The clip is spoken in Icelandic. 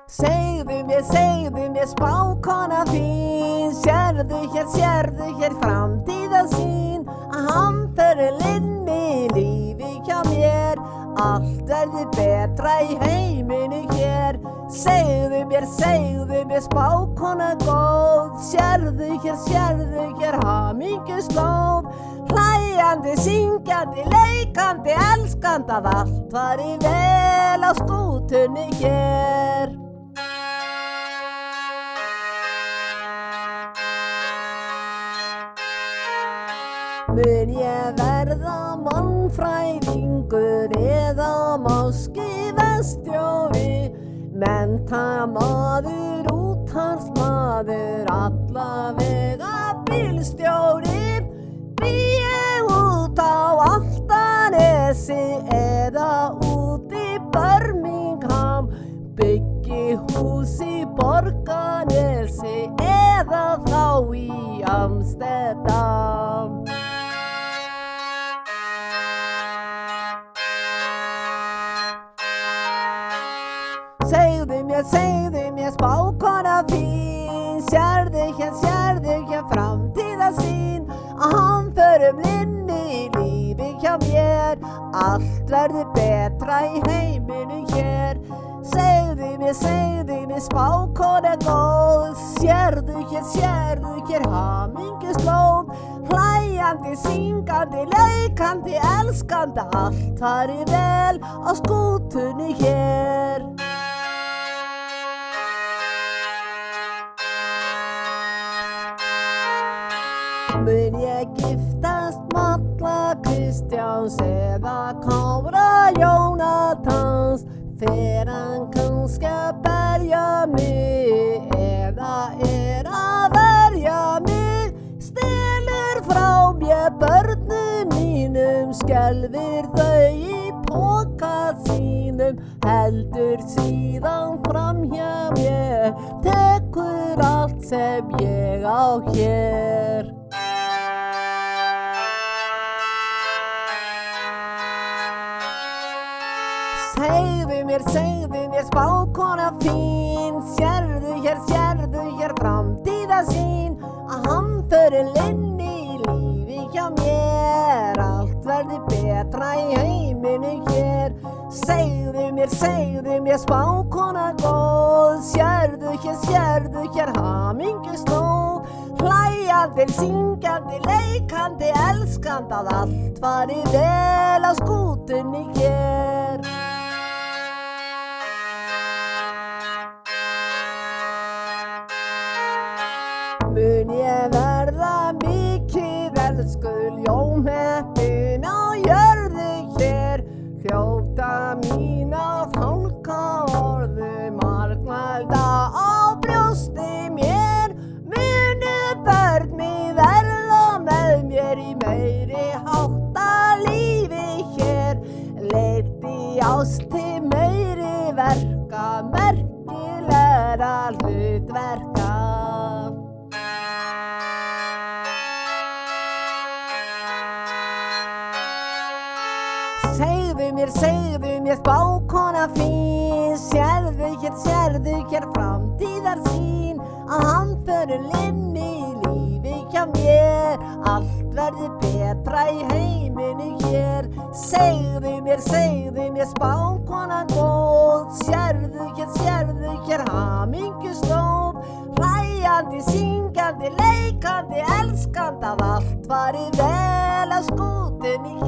Segðu mér spákona þín, sérðu hér framtíðarsýn, að hamförulinn í lífi hjá mér, allt verður betra í heiminu hér. Segðu mér spákona góð, sérðu hér hamingjuslóð, hlæjandi, syngjandi, leikandi, elskandi, að allt fari vel á skútunni hér. Mun ég verða mannfræðingur eða máskivestjóri, menntamaður, útvarpsmaður, allavega bílstjóri. Bý ég út á Álftanesi eða út í Birmingham, byggi hús í Borgarnesi eða þá í Amsterdam. Segðu mér spákona þín, sérðu hér framtíðarsýn, að hamförulinn í lífi hjá mér, allt verður betra í heiminu hér. Segðu mér spákona góð, sérðu hér hamingjuslóð, hlæjandi, syngandi, leikandi, elskandi, allt fari vel á skútunni hér. Mun ég giftast Malla Kristjáns eða Kára Jónatans, fer hann kannski að berja mig eða að verja mig, stelur frá mér börnum mínum, skelfir þau í poka sínum, heldur síðan framhjá mér, tekur allt sem ég á hér. Segðu mér spákona þín, sérðu hér framtíðarsýn, að hamförulinn í lífi hjá mér, allt verður betra í heiminu hér. Segðu mér spákona góð, sérðu hér hamingjuslóð, hlæjandi, syngjandi, leikandi, elskandi, að allt fari vel á skútunni hér. Mun ég verða mikið elskuð, ljónheppin á jörðu hér, hljóta mína fálka orðu, margmælda á brjósti mér, munu börn mig verða með mér í meiri hátta lífi hér, leiti ást til meiri verka, merkilegra hlutverka. Segðu mér spákona þín, sérðu hér framtíðarsýn, að hamförulinn í lífi hjá mér, allt verður betra í heiminu hér. Segðu mér spákona góð, sérðu hér hamingjuslóð, hlæjandi, syngjandi, leikandi, elskandi, að allt fari vel á skútunni hér.